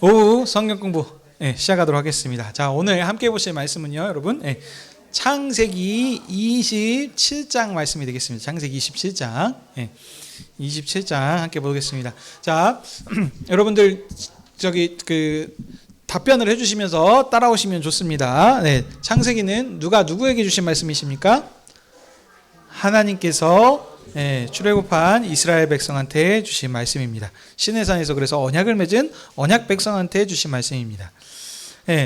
오후 성경 공부 시작하도록 하겠습니다. 자, 오늘 함께 보실 말씀은요, 여러분, 창세기 27장 말씀이 되겠습니다. 창세기 27장, 27장 함께 보겠습니다. 자, 여러분들 답변을 해주시면서 따라오시면 좋습니다. 창세기는 누가 누구에게 주신 말씀이십니까? 하나님께서 출애굽한 이스라엘 백성한테 주신 말씀입니다. 시내산에서 그래서 언약을 맺은 언약 백성한테 주신 말씀입니다.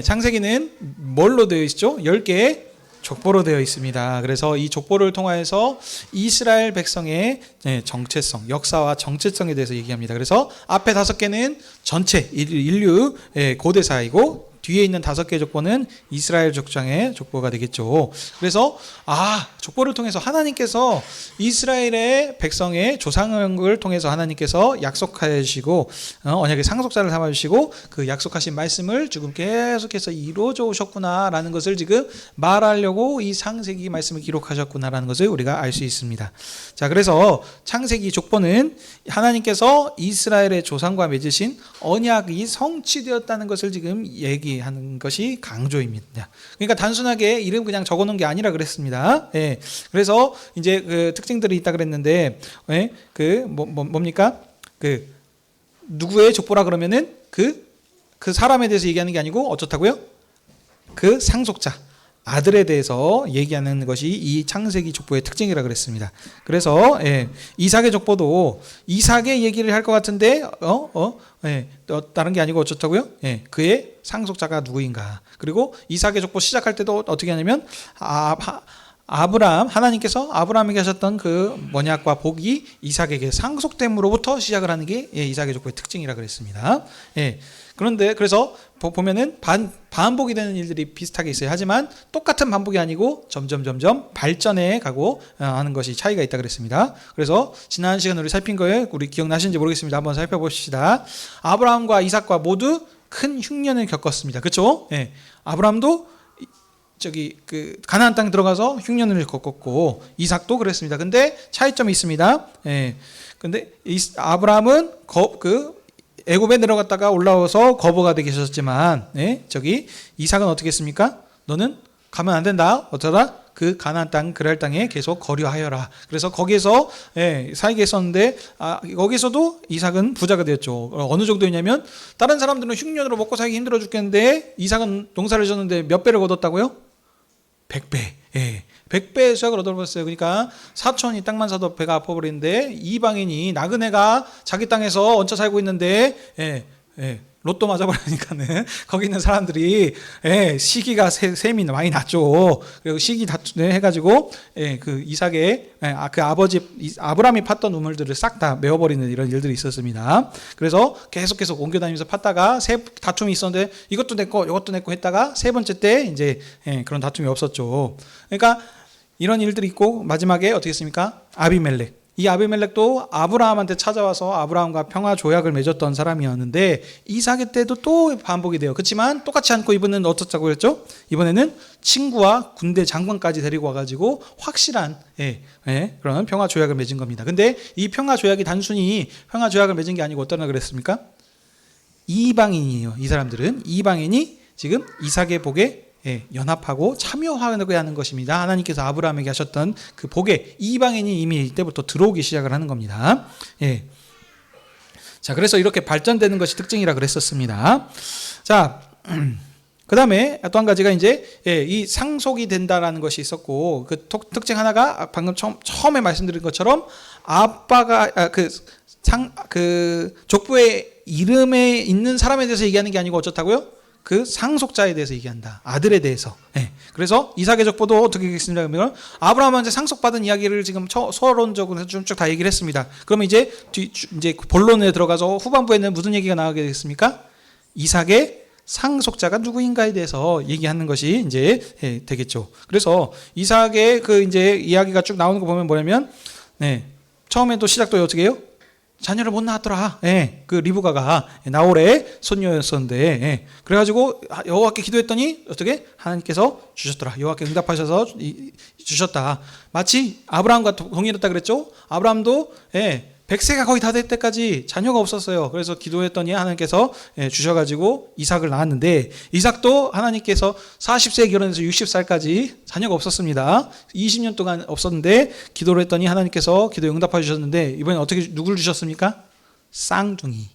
창세기는 뭘로 되어 있죠? 10개의 족보로 되어 있습니다. 그래서 이 족보를 통하여서 이스라엘 백성의 정체성, 역사와 정체성에 대해서 얘기합니다. 그래서 앞에 5개는 전체 인류 고대사이고 뒤에 있는 5개의 족보는 이스라엘 족장의 족보가 되겠죠. 그래서 족보를 통해서 하나님께서 이스라엘의 백성의 조상을 통해서 하나님께서 약속하여 주시고 언약의 상속자를 삼아 주시고 그 약속하신 말씀을 지금 계속해서 이루어져 오셨구나라는 것을 지금 말하려고 이 창세기 말씀을 기록하셨구나라는 것을 우리가 알 수 있습니다. 자, 그래서 창세기 족보는 하나님께서 이스라엘의 조상과 맺으신 언약이 성취되었다는 것을 지금 얘기하는 것이 강조입니다. 그러니까 단순하게 이름 그냥 적어놓은 게 아니라 그랬습니다. 그래서 이제 그 특징들이 있다 그랬는데, 뭡니까? 누구의 족보라 그러면은 그 사람에 대해서 얘기하는 게 아니고 어떻다고요? 그 상속자. 아들에 대해서 얘기하는 것이 이 창세기 족보의 특징이라 그랬습니다. 그래서 이삭의 족보도 이삭의 얘기를 할 것 같은데 다른 게 아니고 어쩌다고요? 그의 상속자가 누구인가. 그리고 이삭의 족보 시작할 때도 어떻게 하냐면 하나님께서 아브라함에게 하셨던 그 언약과 복이 이삭에게 상속됨으로부터 시작을 하는 게 이삭의 족보의 특징이라 그랬습니다. 그런데 그래서 보면은 반복이 되는 일들이 비슷하게 있어요. 하지만 똑같은 반복이 아니고 점점 발전해 가고 하는 것이 차이가 있다 그랬습니다. 그래서 지난 시간에 우리 살핀 거에 우리 기억나시는지 모르겠습니다. 한번 살펴봅시다. 아브라함과 이삭과 모두 큰 흉년을 겪었습니다. 그렇죠? 아브라함도 가나안 땅 들어가서 흉년을 겪었고 이삭도 그랬습니다. 근데 차이점이 있습니다. 근데 아브라함은 애굽에 내려갔다가 올라와서 거부가 되게 계셨지만 이삭은 어떻게 했습니까? 너는 가면 안 된다. 어쩌다 그 가나안 땅 그랄 땅에 계속 거류하여라. 그래서 거기에서 살게 했었는데 거기서도 이삭은 부자가 되었죠. 어느 정도였냐면 다른 사람들은 흉년으로 먹고 살기 힘들어 죽겠는데 이삭은 농사를 졌는데 몇 배를 거뒀다고요? 100배. 100배의 수확을 얻어버렸어요. 그러니까 사촌이 땅만 사도 배가 아파버리는데 이방인이 나그네가 자기 땅에서 얹혀 살고 있는데 로또 맞아버리니까는 거기 있는 사람들이 시기가 셈이 많이 났죠. 그리고 시기 해가지고 그 이삭의 그 아버지 아브라함이 팠던 우물들을 싹 다 메워버리는 이런 일들이 있었습니다. 그래서 계속 옮겨다니면서 팠다가 다툼이 있었는데 이것도 내꺼 이것도 내꺼 했다가 세 번째 때 이제 그런 다툼이 없었죠. 그러니까 이런 일들이 있고 마지막에 어떻게 했습니까? 이 아비멜렉도 아브라함한테 찾아와서 아브라함과 평화 조약을 맺었던 사람이었는데 이삭의 때도 또 반복이 돼요. 그렇지만 똑같지 않고 이번에는 어떻다고 그랬죠? 이번에는 친구와 군대 장관까지 데리고 와가지고 확실한 그런 평화 조약을 맺은 겁니다. 근데 이 평화 조약이 단순히 평화 조약을 맺은 게 아니고 어떠나 그랬습니까? 이방인이에요. 이 사람들은 이방인이 지금 이삭의 복에 연합하고 참여하게 하는 것입니다. 하나님께서 아브라함에게 하셨던 그 복에 이방인이 이미 이때부터 들어오기 시작을 하는 겁니다. 자, 그래서 이렇게 발전되는 것이 특징이라 그랬었습니다. 자, 그 다음에 또 한 가지가 이제 이 상속이 된다라는 것이 있었고 그 특징 하나가 방금 처음에 말씀드린 것처럼 아빠가 그 족보의 이름에 있는 사람에 대해서 얘기하는 게 아니고 어쩌다고요? 그 상속자에 대해서 얘기한다. 아들에 대해서. 그래서 이삭의 족보도 어떻게 했습니까? 그러면 아브라함한테 상속받은 이야기를 지금 서론적으로 쭉 다 얘기를 했습니다. 그러면 이제 본론에 들어가서 후반부에는 무슨 얘기가 나오게 됐습니까? 이삭의 상속자가 누구인가에 대해서 얘기하는 것이 이제 되겠죠. 그래서 이삭의 이제 이야기가 쭉 나오는 거 보면 뭐냐면 처음에 시작도 어떻게 해요? 자녀를 못 낳았더라. 그 리브가가 나홀의 손녀였었는데 그래가지고 여호와께 기도했더니 어떻게 하나님께서 주셨더라. 여호와께 응답하셔서 주셨다. 마치 아브라함과 동일했다 그랬죠. 아브라함도 100세가 거의 다 될 때까지 자녀가 없었어요. 그래서 기도했더니 하나님께서 주셔가지고 이삭을 낳았는데, 이삭도 하나님께서 40세에 결혼해서 60살까지 자녀가 없었습니다. 20년 동안 없었는데 기도를 했더니 하나님께서 기도에 응답해 주셨는데, 이번엔 어떻게 누굴 주셨습니까? 쌍둥이.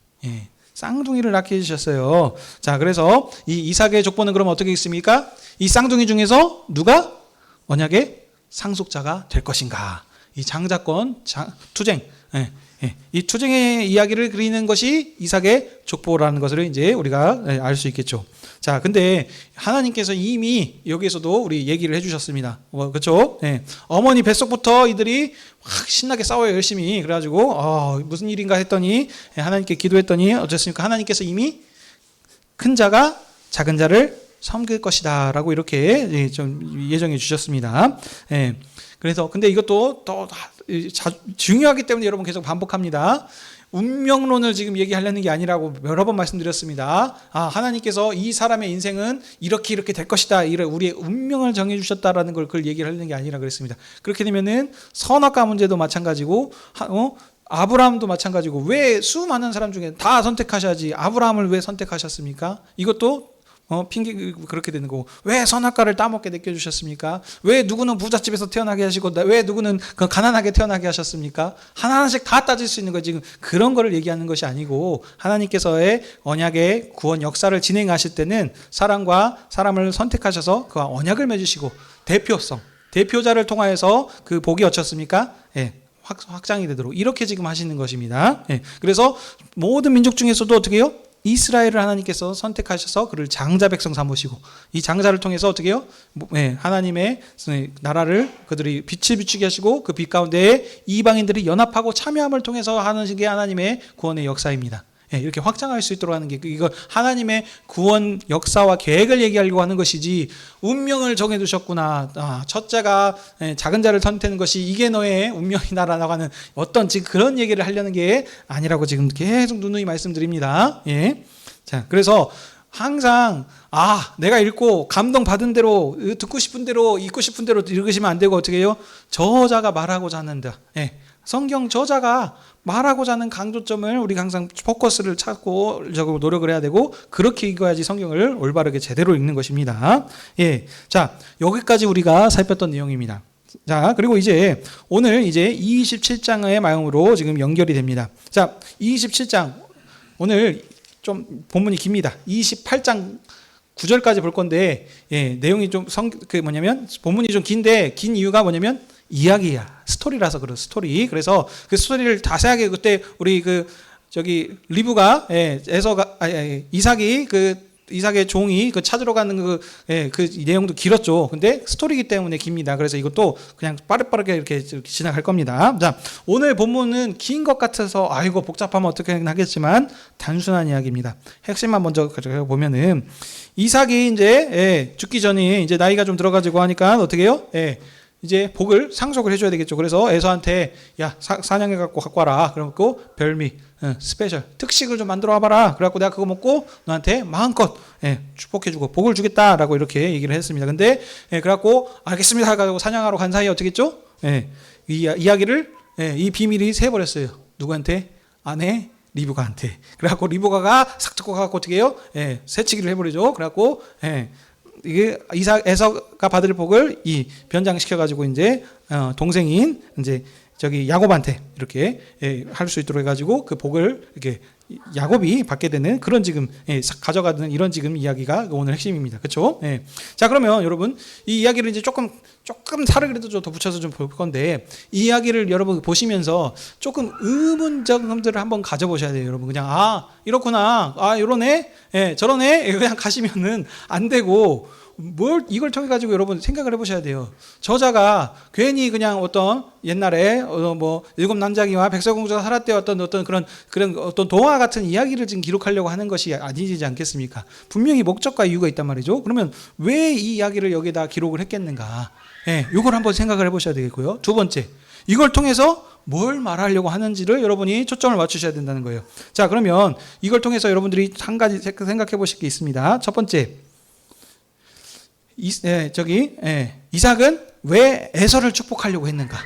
쌍둥이를 낳게 해주셨어요. 자, 그래서 이 이삭의 족보는 그럼 어떻게 있습니까? 이 쌍둥이 중에서 누가 언약의 상속자가 될 것인가? 이 장자권 투쟁, 이 투쟁의 이야기를 그리는 것이 이삭의 족보라는 것을 이제 우리가 알 수 있겠죠. 자, 근데 하나님께서 이미 여기에서도 우리 얘기를 해주셨습니다. 그렇죠? 어머니 뱃속부터 이들이 확 신나게 싸워요, 열심히. 그래가지고 무슨 일인가 했더니 하나님께 기도했더니 어쨌습니까? 하나님께서 이미 큰 자가 작은 자를 섬길 것이다라고 이렇게 좀 예정해 주셨습니다. 그래서 근데 이것도 또 중요하기 때문에 여러분 계속 반복합니다. 운명론을 지금 얘기하려는 게 아니라고 여러 번 말씀드렸습니다. 하나님께서 이 사람의 인생은 이렇게 될 것이다, 우리의 운명을 정해주셨다라는 걸 그걸 얘기를 하려는 게 아니라 그랬습니다. 그렇게 되면은 선악과 문제도 마찬가지고, 아브라함도 마찬가지고, 왜 수많은 사람 중에 다 선택하셔야지 아브라함을 왜 선택하셨습니까? 이것도 핑계 그렇게 되는 거고, 왜 선악과를 따먹게 느껴주셨습니까? 왜 누구는 부잣집에서 태어나게 하시고 왜 누구는 가난하게 태어나게 하셨습니까? 하나하나씩 다 따질 수 있는 거, 지금 그런 거를 얘기하는 것이 아니고, 하나님께서의 언약의 구원 역사를 진행하실 때는 사람과 사람을 선택하셔서 그와 언약을 맺으시고, 대표자를 통하여서 그 복이 어떻습니까? 확장이 되도록 이렇게 지금 하시는 것입니다. 그래서 모든 민족 중에서도 어떻게 해요? 이스라엘을 하나님께서 선택하셔서 그를 장자 백성 삼으시고, 이 장자를 통해서 어떻게 해요? 하나님의 나라를 그들이 빛을 비추게 하시고, 그 빛 가운데에 이방인들이 연합하고 참여함을 통해서 하는 게 하나님의 구원의 역사입니다. 이렇게 확장할 수 있도록 하는 게, 이거 하나님의 구원 역사와 계획을 얘기하려고 하는 것이지, 운명을 정해두셨구나, 첫째가 작은 자를 선택하는 것이 이게 너의 운명이다라고 하는 어떤 지금 그런 얘기를 하려는 게 아니라고 지금 계속 누누이 말씀드립니다. 자, 그래서 항상 내가 읽고 감동받은 대로, 듣고 싶은 대로, 읽고 싶은 대로 읽으시면 안 되고, 어떻게 해요? 저자가 말하고자 하는다. 성경 저자가 말하고자 하는 강조점을 우리가 항상 포커스를 찾고 노력을 해야 되고, 그렇게 읽어야지 성경을 올바르게 제대로 읽는 것입니다. 자, 여기까지 우리가 살폈던 내용입니다. 자, 그리고 이제 오늘 이제 27장의 마음으로 지금 연결이 됩니다. 자, 27장 오늘 좀 본문이 깁니다. 28장 9절까지 볼 건데, 내용이 좀 뭐냐면 본문이 좀 긴데, 긴 이유가 뭐냐면 이야기야, 스토리라서 그런 스토리. 그래서 그 스토리를 자세하게 그때 우리 리브가 이삭의 종이 찾으러 가는 그 내용도 길었죠. 근데 스토리이기 때문에 깁니다. 그래서 이것도 그냥 빠르게 이렇게 지나갈 겁니다. 자, 오늘 본문은 긴 것 같아서 복잡하면 어떻게 하겠지만 단순한 이야기입니다. 핵심만 먼저 보면은, 이삭이 이제 죽기 전에 이제 나이가 좀 들어가지고 하니까 어떻게 해요? 이제 복을 상속을 해줘야 되겠죠. 그래서 에서한테 사냥해 갖고 와라. 그래갖고 별미, 스페셜 특식을 좀 만들어 와봐라. 그래갖고 내가 그거 먹고 너한테 마음껏 축복해주고 복을 주겠다라고 이렇게 얘기를 했습니다. 근데 그래갖고 알겠습니다 하고 사냥하러 간 사이에 어떻게 했죠? 이 이야기를 이 비밀이 새버렸어요. 누구한테? 아내 리브가한테. 그래갖고 리브가가 싹 듣고 가갖고 어떻게 해요? 새치기를 해버리죠. 그래갖고 이게 에서가 받을 복을 변장시켜가지고 이제 동생인 이제 야곱한테 이렇게 할 수 있도록 해가지고 그 복을 이렇게 야곱이 받게 되는 그런 지금 가져가는 이런 지금 이야기가 오늘 핵심입니다. 그렇죠? 자, 그러면 여러분 이 이야기를 이제 조금 살을 그래도 좀 더 붙여서 좀 볼 건데, 이 이야기를 여러분 보시면서 조금 의문점들을 한번 가져보셔야 돼요. 여러분 그냥 이렇구나, 이러네, 저러네, 그냥 가시면은 안 되고, 이걸 통해 가지고 여러분 생각을 해보셔야 돼요. 저자가 괜히 그냥 어떤 옛날에 일곱 남자기와 백설공주가 살았대 어떤 그런 어떤 동화 같은 이야기를 지금 기록하려고 하는 것이 아니지 않겠습니까? 분명히 목적과 이유가 있단 말이죠. 그러면 왜 이 이야기를 여기다 기록을 했겠는가? 이걸 한번 생각을 해보셔야 되겠고요. 두 번째, 이걸 통해서 뭘 말하려고 하는지를 여러분이 초점을 맞추셔야 된다는 거예요. 자, 그러면 이걸 통해서 여러분들이 한 가지 생각해 보실 게 있습니다. 첫 번째, 이삭은 왜 에서를 축복하려고 했는가?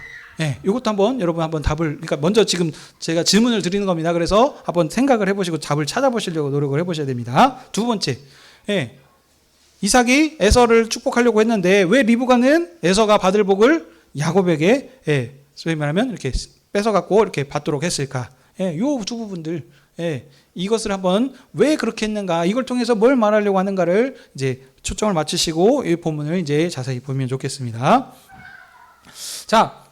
예, 이것도 한번 여러분 한번 답을, 그러니까 먼저 지금 제가 질문을 드리는 겁니다. 그래서 한번 생각을 해보시고 답을 찾아보시려고 노력을 해보셔야 됩니다. 두 번째, 예, 이삭이 에서를 축복하려고 했는데 왜 리브가는 에서가 받을 복을 야곱에게, 예, 소위 말하면 이렇게 뺏어갖고 이렇게 받도록 했을까? 예, 요 두 부분들, 예, 이것을 한번 왜 그렇게 했는가, 이걸 통해서 뭘 말하려고 하는가를 이제 초점을 맞추시고 이 본문을 이제 자세히 보면 좋겠습니다. 자,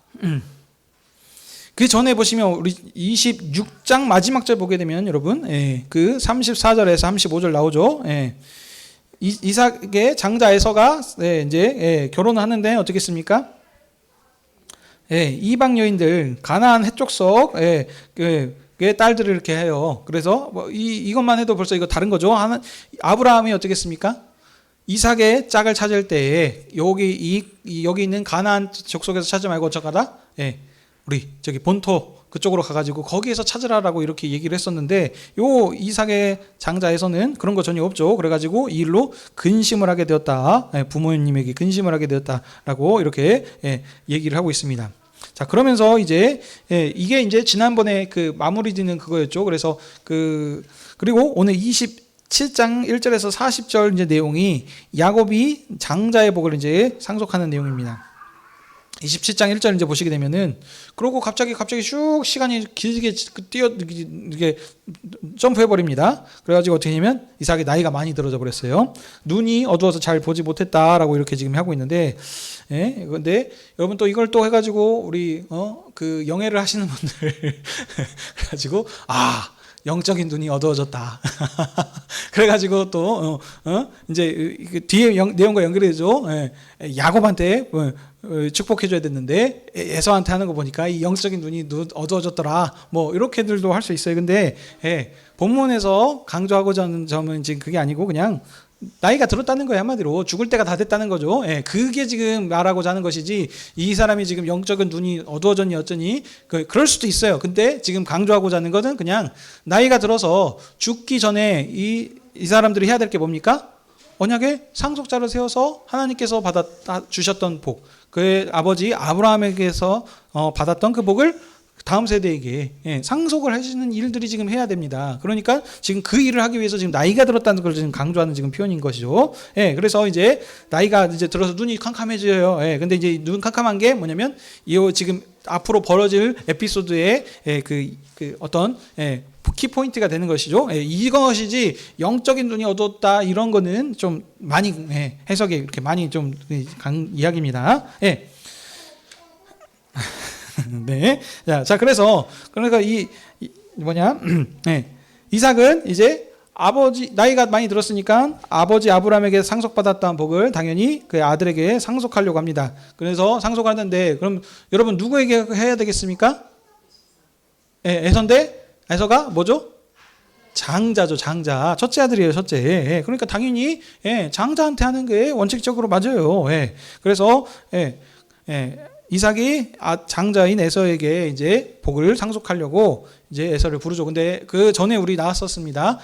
그 전에 보시면 우리 26장 마지막 절 보게 되면 여러분, 예, 그 34절에서 35절 나오죠. 예, 이삭의 장자 에서가, 예, 이제, 예, 결혼을 하는데 어떻겠습니까? 예, 이방 여인들 가나안 해족속, 예, 그 딸들을 이렇게 해요. 그래서 뭐 이것만 해도 벌써 이거 다른 거죠. 아브라함이 어떻겠습니까? 이삭의 짝을 찾을 때에 여기 있는 가나안 족속에서 찾지 말고 저 가다, 예, 우리 저기 본토 그쪽으로 가가지고 거기에서 찾으라라고 이렇게 얘기를 했었는데, 요 이삭의 장자에서는 그런 거 전혀 없죠. 그래가지고 이 일로 근심을 하게 되었다. 예, 부모님에게 근심을 하게 되었다라고 이렇게, 예, 얘기를 하고 있습니다. 자, 그러면서 이제, 예, 이게 이제 지난번에 그 마무리 짓는 그거였죠. 그래서 그리고 오늘 27장 1절에서 40절 이제 내용이 야곱이 장자의 복을 이제 상속하는 내용입니다. 27장 1절 이제 보시게 되면은, 그러고 갑자기 슉 시간이 길게 이게 점프해 버립니다. 그래가지고 어떻게 하냐면 이삭이 나이가 많이 들어져 버렸어요. 눈이 어두워서 잘 보지 못했다라고 이렇게 지금 하고 있는데, 예, 근데 여러분 또 이걸 또 해가지고 우리 그 영예를 하시는 분들 그래가지고 영적인 눈이 어두워졌다. 그래가지고 또 이제 뒤에 내용과 연결해서, 예, 야곱한테 축복해줘야 됐는데 에서한테 하는 거 보니까 이 영적인 눈이 어두워졌더라. 뭐 이렇게들도 할 수 있어요. 근데, 예, 본문에서 강조하고자 하는 점은 지금 그게 아니고 그냥 나이가 들었다는 거예요. 한마디로 죽을 때가 다 됐다는 거죠. 예, 그게 지금 말하고자 하는 것이지, 이 사람이 지금 영적인 눈이 어두워졌니 어쩌니 그럴 수도 있어요. 근데 지금 강조하고자 하는 것은 그냥 나이가 들어서 죽기 전에 이 사람들이 해야 될 게 뭡니까? 언약의 상속자를 세워서 하나님께서 주셨던 복, 그의 아버지 아브라함에게서 받았던 그 복을 다음 세대에게, 예, 상속을 하시는 일들이 지금 해야 됩니다. 그러니까 지금 그 일을 하기 위해서 지금 나이가 들었다는 걸 지금 강조하는 지금 표현인 것이죠. 예, 그래서 이제 나이가 이제 들어서 눈이 캄캄해져요. 예, 근데 이제 눈 캄캄한 게 뭐냐면 이 지금 앞으로 벌어질 에피소드의, 예, 그 어떤, 예, 키포인트가 되는 것이죠. 예, 이것이지 영적인 눈이 어두웠다 이런 거는 좀 많이, 예, 해석이 이렇게 많이 좀 이야기입니다. 예. 네. 자, 그러니까 네, 이삭은 이제 아버지 나이가 많이 들었으니까 아버지 아브라함에게 상속받았던 복을 당연히 그 아들에게 상속하려고 합니다. 그래서 상속하는데, 그럼 여러분 누구에게 해야 되겠습니까? 예, 에서가 뭐죠? 장자죠, 장자. 첫째 아들이에요, 첫째. 예, 그러니까 당연히, 예, 장자한테 하는 게 원칙적으로 맞아요. 예, 그래서, 예, 이삭이 장자인 에서에게 이제 복을 상속하려고 이제 에서를 부르죠. 근데 그 전에 우리 나왔었습니다.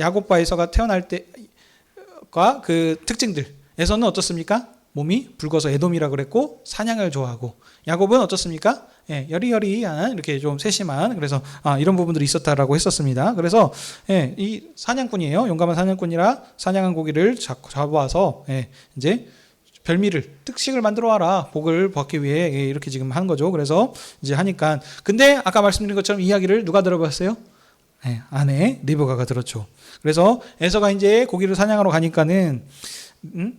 야곱과 에서가 태어날 때과 그 특징들. 에서는 어떻습니까? 몸이 붉어서 에돔이라 그랬고 사냥을 좋아하고, 야곱은 어떻습니까? 예, 여리여리한 이렇게 좀 세심한, 그래서 이런 부분들이 있었다라고 했었습니다. 그래서, 예, 이 사냥꾼이에요. 용감한 사냥꾼이라 사냥한 고기를 잡아와서, 예, 이제 별미를 특식을 만들어 와라, 복을 받기 위해, 예, 이렇게 지금 하는 거죠. 그래서 이제 하니까, 근데 아까 말씀드린 것처럼 이야기를 누가 들어봤어요? 예, 아내 리브가가 들었죠. 그래서 에서가 이제 고기를 사냥하러 가니까는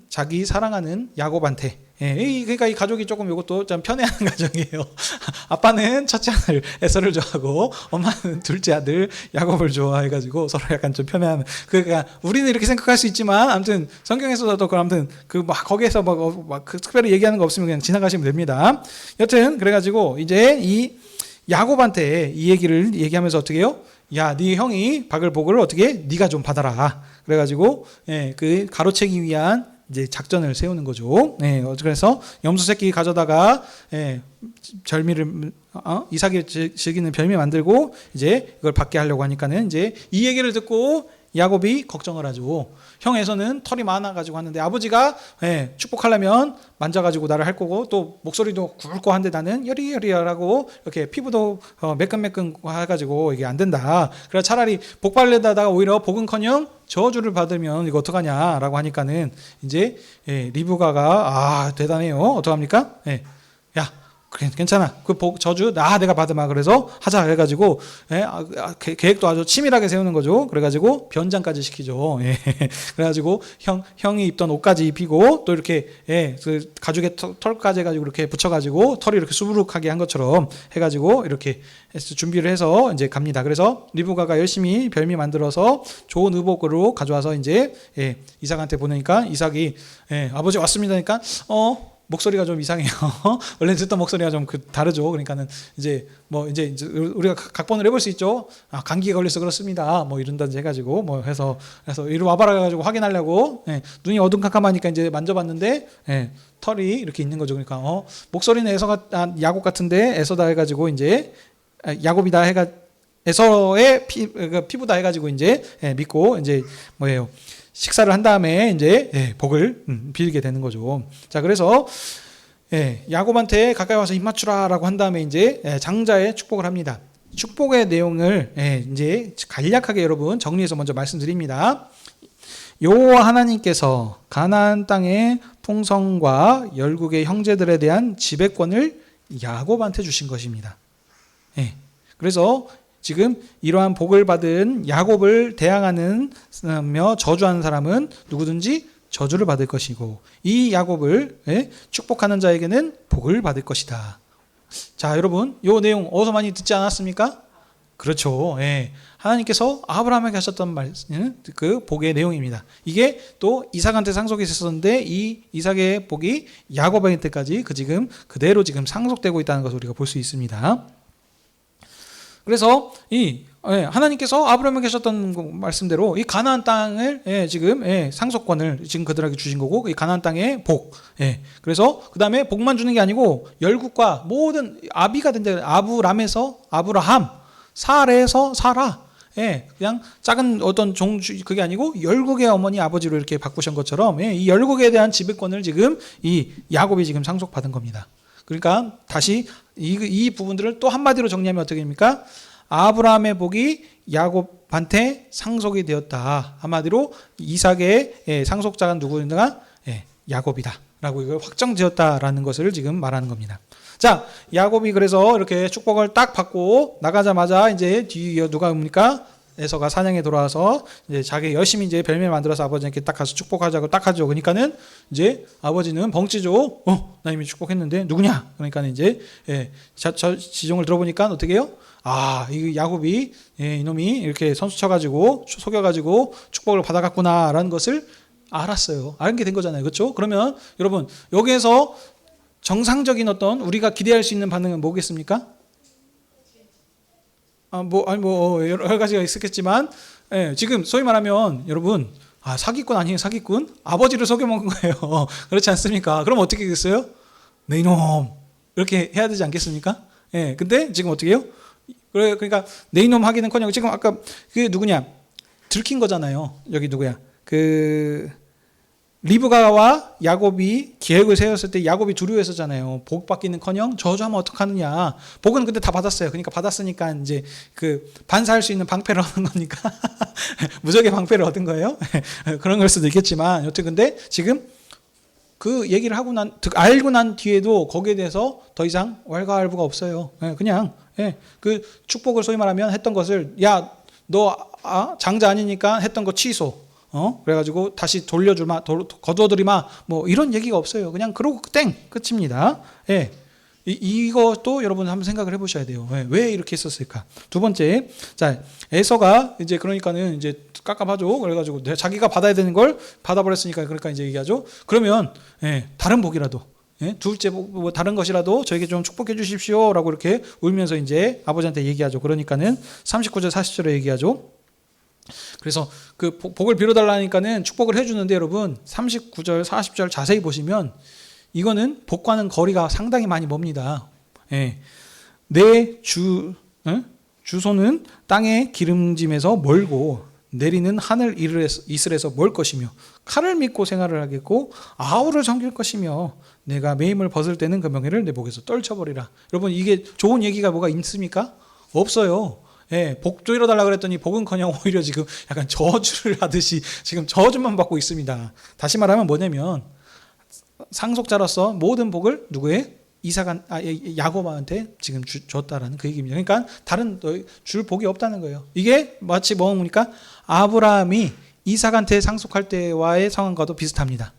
자기 사랑하는 야곱한테, 예, 그러니까 이 가족이 조금 이것도 좀 편애하는 가정이에요. 아빠는 첫째 아들 에서를 좋아하고 엄마는 둘째 아들 야곱을 좋아해가지고 서로 약간 좀 편애하는. 그러니까 우리는 이렇게 생각할 수 있지만 아무튼 성경에서도 아무튼 그 막 거기에서 막 특별히 얘기하는 거 없으면 그냥 지나가시면 됩니다. 여튼 그래가지고 이제 이 야곱한테 이 얘기를 얘기하면서 어떻게 해요? 야, 네 형이 박을 복을 어떻게 네가 좀 받아라. 그래가지고, 예, 그 가로채기 위한 이제 작전을 세우는 거죠. 예, 그래서 염소 새끼 가져다가, 예, 별미를 이삭이 즐기는 별미 만들고 이제 이걸 받게 하려고 하니까는 이제 이 얘기를 듣고 야곱이 걱정을 하죠. 형 에서는 털이 많아가지고 하는데 아버지가 축복하려면 만져가지고 나를 할 거고 또 목소리도 굵고 한데 나는 여리여리하고 이렇게 피부도 매끈매끈 해가지고 이게 안 된다. 그래서 차라리 복 받으려다가 오히려 복은커녕 저주를 받으면 이거 어떡하냐라고 하니까는 이제 리브가가 대단해요. 어떡합니까? 야, 그래, 괜찮아. 그 저주 내가 받으마. 그래서 하자 해가지고 계획도 아주 치밀하게 세우는 거죠. 그래가지고 변장까지 시키죠. 그래가지고 형이 입던 옷까지 입히고 또 이렇게 그 가죽에 털까지 해가지고 이렇게 붙여가지고 털이 이렇게 수부룩하게 한 것처럼 해가지고 이렇게 준비를 해서 이제 갑니다. 그래서 리브가가 열심히 별미 만들어서 좋은 의복으로 가져와서 이제 이삭한테 보내니까 이삭이 아버지 왔습니다니까 목소리가 좀 이상해요. 원래 듣던 목소리가 좀 다르죠. 그러니까는 이제 우리가 각본을 해볼 수 있죠. 감기가 걸려서 그렇습니다. 뭐 이런다든지 해가지고 그래서 이리 와봐라 해가지고 확인하려고 눈이 어둠캄캄하니까 이제 만져봤는데 털이 이렇게 있는 거죠. 그러니까 목소리는 야곱 같은데 에서다 해가지고 이제 야곱이다 해가 에서의 피부다 해가지고 이제 믿고 이제 식사를 한 다음에 이제 복을 빌게 되는 거죠. 자, 그래서 야곱한테 가까이 와서 입 맞추라라고 한 다음에 이제 장자의 축복을 합니다. 축복의 내용을 이제 간략하게 여러분 정리해서 먼저 말씀드립니다. 여호와 하나님께서 가나안 땅의 풍성과 열국의 형제들에 대한 지배권을 야곱한테 주신 것입니다. 그래서 지금 이러한 복을 받은 야곱을 대항하며 저주하는 사람은 누구든지 저주를 받을 것이고 이 야곱을 축복하는 자에게는 복을 받을 것이다. 자, 여러분, 이 내용 어디서 많이 듣지 않았습니까? 그렇죠. 하나님께서 아브라함에게 하셨던 그 복의 내용입니다. 이게 또 이삭한테 상속이 있었는데 이 이삭의 복이 야곱한테까지 지금 그대로 지금 상속되고 있다는 것을 우리가 볼 수 있습니다. 그래서 하나님께서 아브라함에게 하셨던 말씀대로 이 가나안 땅을 지금 상속권을 지금 그들에게 주신 거고 이 가나안 땅의 복. 그래서 그 다음에 복만 주는 게 아니고 열국과 모든 아비가 된다. 아브람에서 아브라함, 사레에서 사라. 그냥 작은 어떤 그게 아니고 열국의 어머니 아버지로 이렇게 바꾸신 것처럼 이 열국에 대한 지배권을 지금 이 야곱이 지금 상속받은 겁니다. 그러니까 다시 이 부분들을 또 한마디로 정리하면 어떻게 됩니까? 아브라함의 복이 야곱한테 상속이 되었다. 한마디로 이삭의 상속자가 누구인가? 야곱이다. 라고 이걸 확정되었다라는 것을 지금 말하는 겁니다. 자, 야곱이 그래서 이렇게 축복을 딱 받고 나가자마자 이제 뒤에 누가 옵니까? 에서가 사냥에 돌아와서 이제 자기 열심히 이제 별미를 만들어서 아버지한테 딱 가서 축복하자고 딱 하죠. 그러니까는 이제 아버지는 벙찌죠. 나 이미 축복했는데 누구냐? 그러니까 이제 지종을 들어보니까 어떻게 해요? 이 야곱이 이놈이 이렇게 선수 쳐가지고 속여가지고 축복을 받아갔구나라는 것을 알았어요. 알게 된 거잖아요. 그렇죠? 그러면 여러분 여기에서 정상적인 어떤 우리가 기대할 수 있는 반응은 뭐겠습니까? 여러 가지가 있었겠지만, 지금 소위 말하면 여러분, 사기꾼 아니에요, 사기꾼? 아버지를 속여먹은 거예요. 그렇지 않습니까? 그럼 어떻게 되겠어요? 네 이놈 이렇게 해야 되지 않겠습니까? 근데 지금 어떻게 해요? 그러니까 네 이놈 하기는커녕 지금 아까 그게 누구냐? 들킨 거잖아요. 여기 누구야? 리브가와 야곱이 계획을 세웠을 때 야곱이 두려워했었잖아요. 복 받기는커녕 저주하면 어떡하느냐. 복은 근데 다 받았어요. 그러니까 받았으니까 이제 반사할 수 있는 방패를 얻은 거니까 무적의 방패를 얻은 거예요. 그런 걸 수도 있겠지만 여튼 근데 지금 그 얘기를 알고 난 뒤에도 거기에 대해서 더 이상 왈가왈부가 없어요. 그냥 그 축복을 소위 말하면 했던 것을 야, 너 장자 아니니까 했던 거 취소. 그래가지고 다시 돌려주마, 거두어들이마, 뭐 이런 얘기가 없어요. 그냥 그러고 땡 끝입니다. 이것도 여러분 한번 생각을 해보셔야 돼요. 왜 이렇게 했었을까? 두 번째, 자 에서가 이제 그러니까는 이제 깝깝하죠. 그래가지고 자기가 받아야 되는 걸 받아버렸으니까 그러니까 이제 얘기하죠. 그러면 다른 복이라도. 둘째 뭐 다른 것이라도 저에게 좀 축복해 주십시오라고 이렇게 울면서 이제 아버지한테 얘기하죠. 그러니까는 39절 40절에 얘기하죠. 그래서 그 복을 빌어달라니까는 축복을 해주는데 여러분 39절 40절 자세히 보시면 이거는 복과는 거리가 상당히 많이 멉니다. 내 주소는 땅의 기름짐에서 멀고 내리는 하늘 이슬에서 멀 것이며 칼을 믿고 생활을 하겠고 아우를 섬길 것이며 내가 매임을 벗을 때는 그 명예를 내 목에서 떨쳐버리라. 여러분 이게 좋은 얘기가 뭐가 있습니까? 없어요. 예, 복 줘달라 그랬더니 복은커녕 오히려 지금 약간 저주를 하듯이 지금 저주만 받고 있습니다. 다시 말하면 뭐냐면 상속자로서 모든 복을 누구의? 야곱한테 지금 줬다라는 그 얘기입니다. 그러니까 다른 줄 복이 없다는 거예요. 이게 마치 뭡니까? 아브라함이 이삭한테 상속할 때와의 상황과도 비슷합니다.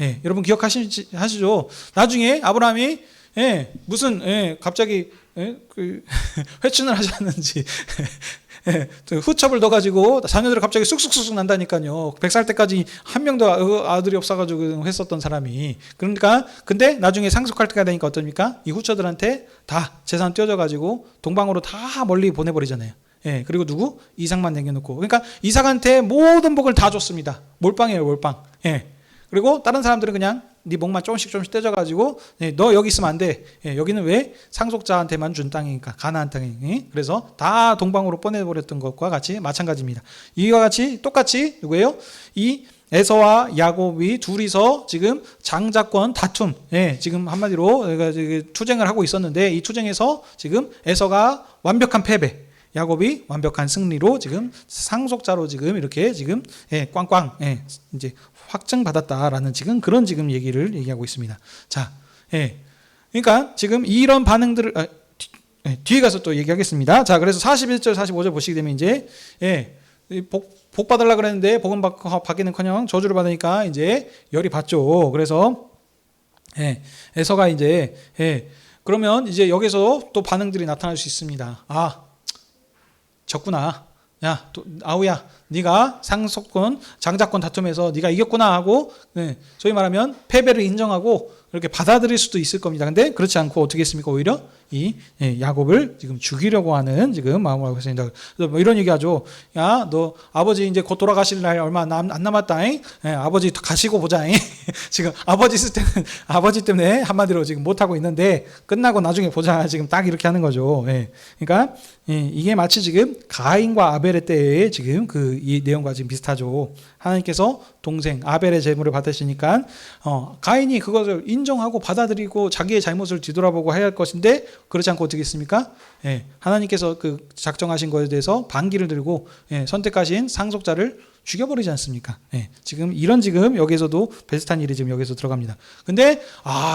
예, 여러분 기억하시죠? 나중에 아브라함이 갑자기 그 회춘을 하셨는지 후첩을 넣어가지고 자녀들을 갑자기 쑥쑥쑥 난다니까요. 100살 때까지 한 명도 아들이 없어가지고 했었던 사람이. 그러니까 근데 나중에 상속할 때가 되니까 어떻습니까? 이 후처들한테 다 재산 떼어져가지고 동방으로 다 멀리 보내버리잖아요. 예, 그리고 누구? 이삭만 남겨놓고. 그러니까 이삭한테 모든 복을 다 줬습니다. 몰빵이에요, 몰빵. 예. 그리고 다른 사람들은 그냥 네 목만 조금씩 떼져가지고 너 여기 있으면 안 돼. 여기는 왜? 상속자한테만 준 땅이니까. 가나안 땅이니. 그래서 다 동방으로 보내버렸던 것과 같이 마찬가지입니다. 이와 같이 똑같이 누구예요? 이 에서와 야곱이 둘이서 지금 장자권 다툼, 지금 한마디로 투쟁을 하고 있었는데 이 투쟁에서 지금 에서가 완벽한 패배, 야곱이 완벽한 승리로 지금 상속자로 지금 이렇게 지금 꽝꽝 이제 확정받았다라는 지금 그런 지금 얘기를 얘기하고 있습니다. 자, 그러니까 지금 이런 반응들을 뒤에 가서 또 얘기하겠습니다. 자, 그래서 41절, 45절 보시게 되면 이제 복 받으려고 그랬는데 복은 받기는커녕 저주를 받으니까 이제 열이 받죠. 그래서 에서가 이제 그러면 이제 여기서 또 반응들이 나타날 수 있습니다. 아, 졌구나. 야, 아우야, 네가 상속권, 장자권 다툼에서 네가 이겼구나 하고 소위 말하면 패배를 인정하고 이렇게 받아들일 수도 있을 겁니다. 근데 그렇지 않고 어떻게 했습니까? 오히려 이 야곱을 지금 죽이려고 하는 지금 마음을 하고 있습니다. 그래서 뭐 이런 얘기하죠. 야, 너 아버지 이제 곧 돌아가실 날 얼마 안 남았다. 아버지 가시고 보자. 지금 아버지 있을 때는 아버지 때문에 한마디로 지금 못 하고 있는데 끝나고 나중에 보자. 지금 딱 이렇게 하는 거죠. 그러니까 이게 마치 지금 가인과 아벨의 때에 지금 이 내용과 지금 비슷하죠. 하나님께서 동생 아벨의 재물을 받으시니까 가인이 그것을 인정하고 받아들이고 자기의 잘못을 뒤돌아보고 해야 할 것인데 그렇지 않고 어떻게 했습니까? 하나님께서 그 작정하신 것에 대해서 반기를 들고 선택하신 상속자를 죽여버리지 않습니까? 지금 지금 여기서도 비슷한 일이 지금 여기서 들어갑니다. 근데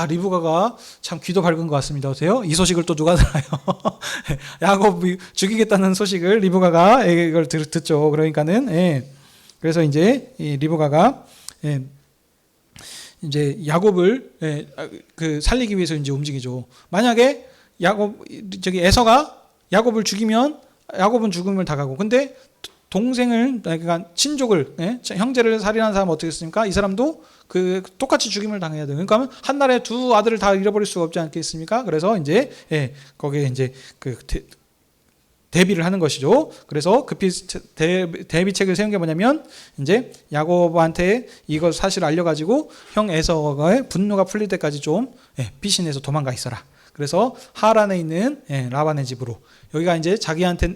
리브가가 참 귀도 밝은 것 같습니다. 어때요? 이 소식을 또 누가 들어요? 야곱이 죽이겠다는 소식을 리브가가 이걸 듣죠. 그러니까는 그래서 이제 이 리브가가 이제 야곱을 그 살리기 위해서 이제 움직이죠. 만약에 에서가 야곱을 죽이면 야곱은 죽음을 당하고, 근데 동생을 그러니까 친족을 형제를 살인한 사람은 어떻게 했습니까? 이 사람도 그 똑같이 죽임을 당해야 돼요. 그러니까 한 날에 두 아들을 다 잃어버릴 수가 없지 않겠습니까? 그래서 이제 거기에 이제 그 대비를 하는 것이죠. 그래서 급히 대비책을 세운 게 뭐냐면 이제 야곱한테 이걸 사실을 알려가지고 형 에서의 분노가 풀릴 때까지 좀 피신해서 도망가 있어라. 그래서 하란에 있는 라반의 집으로, 여기가 이제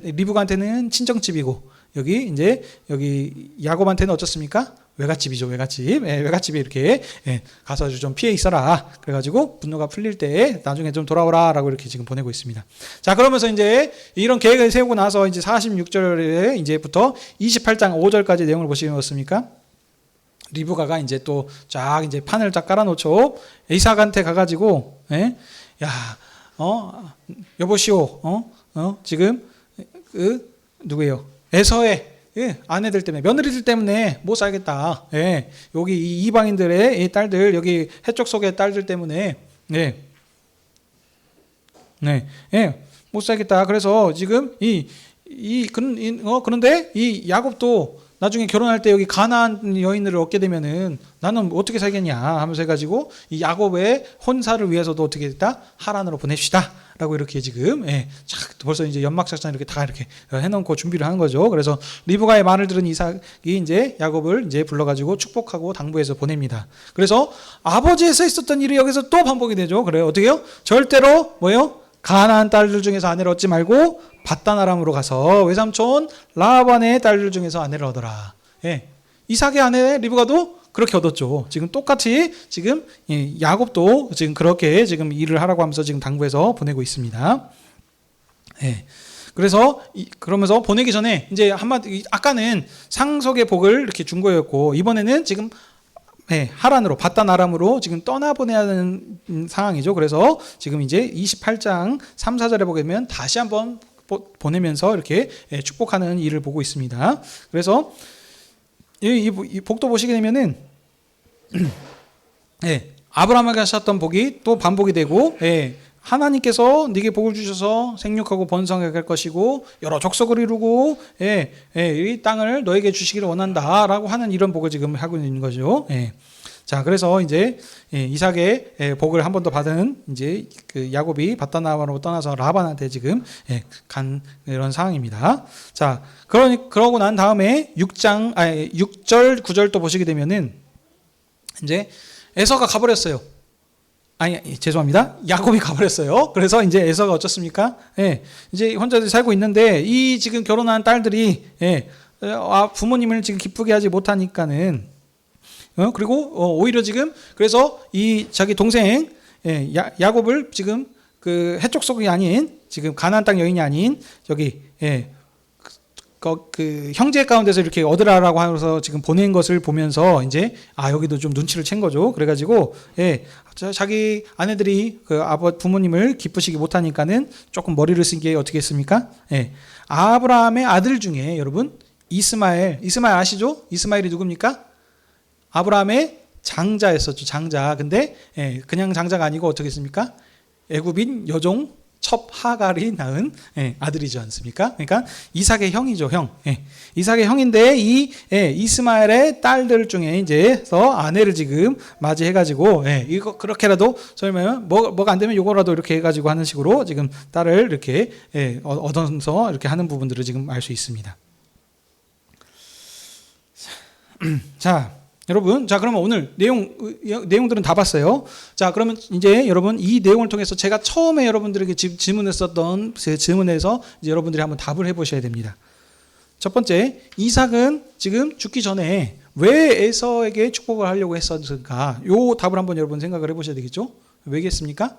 리브가한테는 친정집이고 여기 야곱한테는 어떻습니까? 외갓집이죠, 외갓집. 외갓집에 이렇게 가서 좀 피해 있어라. 그래가지고 분노가 풀릴 때 나중에 좀 돌아오라라고 이렇게 지금 보내고 있습니다. 자, 그러면서 이제 이런 계획을 세우고 나서 이제 46절에 이제부터 28장 5절까지 내용을 보시면 어떻습니까? 리브가가 이제 또 쫙 이제 판을 쫙 깔아놓죠. 이삭한테 가가지고 여보시오, 지금 누구예요? 에서의 아내들 때문에, 며느리들 때문에 못 살겠다. 여기 이 이방인들의 이 딸들, 여기 해쪽 속의 딸들 때문에 못 살겠다. 그래서 지금 그런데 이 야곱도 나중에 결혼할 때 여기 가나안 여인들을 얻게 되면은 나는 어떻게 살겠냐 하면서 해가지고 이 야곱의 혼사를 위해서도 어떻게 됐다? 하란으로 보냅시다. 라고 이렇게 지금 벌써 이제 연막 작전 이렇게 다 이렇게 해놓고 준비를 하는 거죠. 그래서 리브가의 말을 들은 이삭이 이제 야곱을 이제 불러가지고 축복하고 당부해서 보냅니다. 그래서 아버지에서 있었던 일이 여기서 또 반복이 되죠. 그래요. 어떻게요? 절대로 뭐예요? 가나안 딸들 중에서 아내를 얻지 말고 바단 아람으로 가서 외삼촌 라반의 딸들 중에서 아내를 얻어라. 예. 이삭의 아내 리브가도 그렇게 얻었죠. 지금 똑같이 지금 야곱도 지금 그렇게 지금 일을 하라고 하면서 지금 당부해서 보내고 있습니다. 예. 그래서 그러면서 보내기 전에 이제 한마디 아까는 상속의 복을 이렇게 준 거였고 이번에는 지금 하란으로 바단 아람으로 지금 떠나보내야 하는 상황이죠. 그래서 지금 이제 28장 3, 4절에 보게 되면 다시 한번 보내면서 이렇게 축복하는 일을 보고 있습니다. 그래서 이 복도 보시게 되면은 아브라함에게 하셨던 복이 또 반복이 되고 하나님께서 네게 복을 주셔서 생육하고 번성하게 할 것이고 여러 족속을 이루고 이 땅을 너에게 주시기를 원한다라고 하는 이런 복을 지금 하고 있는 거죠. 자, 그래서 이제 이삭의 복을 한 번 더 받은 이제 그 야곱이 바단 아람으로 떠나서 라반한테 지금 간 이런 상황입니다. 자, 그러고 난 다음에 6절, 9절 또 보시게 되면은 이제 에서가 가버렸어요. 죄송합니다. 야곱이 가버렸어요. 그래서 이제 에서가 어쩌습니까? 이제 혼자 살고 있는데 이 지금 결혼한 딸들이 부모님을 지금 기쁘게 하지 못하니까는 그리고 오히려 지금 그래서 이 자기 동생 야곱을 지금 그 해족속이 아닌 지금 가나안 땅 여인이 아닌 저기 그 형제 가운데서 이렇게 얻으라라고 하면서 지금 보낸 것을 보면서 이제 여기도 좀 눈치를 챈 거죠. 그래가지고 자기 아내들이 그 부모님을 기쁘시기 못하니까는 조금 머리를 쓴 게 어떻게 했습니까? 아브라함의 아들 중에 여러분 이스마엘 아시죠? 이스마엘이 누굽니까? 아브라함의 장자였었죠. 장자. 근데 그냥 장자가 아니고 어떻게 했습니까? 애굽인 여종 첩하갈이 낳은 아들이지 않습니까? 그러니까 이삭의 형이죠, 형. 이삭의 형인데 이 이스마엘의 딸들 중에 이제서 아내를 지금 맞이해가지고 이거 그렇게라도 설마 뭐가 안 되면 요거라도 이렇게 해가지고 하는 식으로 지금 딸을 이렇게 얻어서 이렇게 하는 부분들을 지금 알 수 있습니다. 자. 여러분, 자, 그러면 오늘 내용들은 다 봤어요. 자, 그러면 이제 여러분 이 내용을 통해서 제가 처음에 여러분들에게 질문했었던 제 질문에서 이제 여러분들이 한번 답을 해보셔야 됩니다. 첫 번째, 이삭은 지금 죽기 전에 왜 에서에게 축복을 하려고 했었을까? 요 답을 한번 여러분 생각을 해보셔야 되겠죠? 왜겠습니까?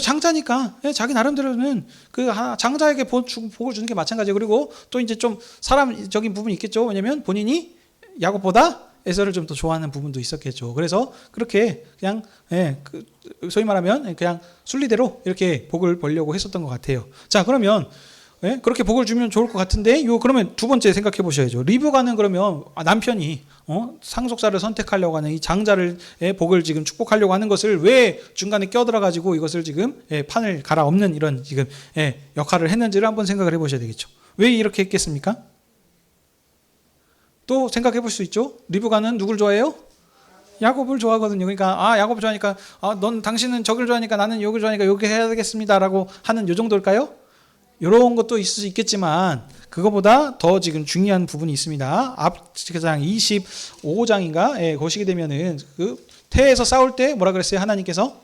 장자니까 자기 나름대로는 그 장자에게 복을 주는 게 마찬가지예요. 그리고 또 이제 좀 사람적인 부분이 있겠죠. 왜냐면 본인이 야곱보다 에서를 좀 더 좋아하는 부분도 있었겠죠. 그래서 그렇게 그냥 소위 말하면 그냥 순리대로 이렇게 복을 벌려고 했었던 것 같아요. 자, 그러면 그렇게 복을 주면 좋을 것 같은데 그러면 두 번째 생각해 보셔야죠. 리브가는 그러면 남편이 상속자를 선택하려고 하는 이 장자를 복을 지금 축복하려고 하는 것을 왜 중간에 껴들어 가지고 이것을 지금 판을 갈아엎는 이런 지금 역할을 했는지를 한번 생각을 해보셔야 되겠죠. 왜 이렇게 했겠습니까? 또 생각해 볼 수 있죠. 리브가는 누굴 좋아해요? 야곱을 좋아하거든요. 그러니까 야곱 좋아하니까 당신은 저걸 좋아하니까 나는 여기를 좋아하니까 여기 해야 되겠습니다라고 하는 요 정도일까요? 이런 것도 있을 수 있겠지만 그거보다 더 지금 중요한 부분이 있습니다. 앞장 25장인가 보시게 되면은 그 태에서 싸울 때 뭐라 그랬어요? 하나님께서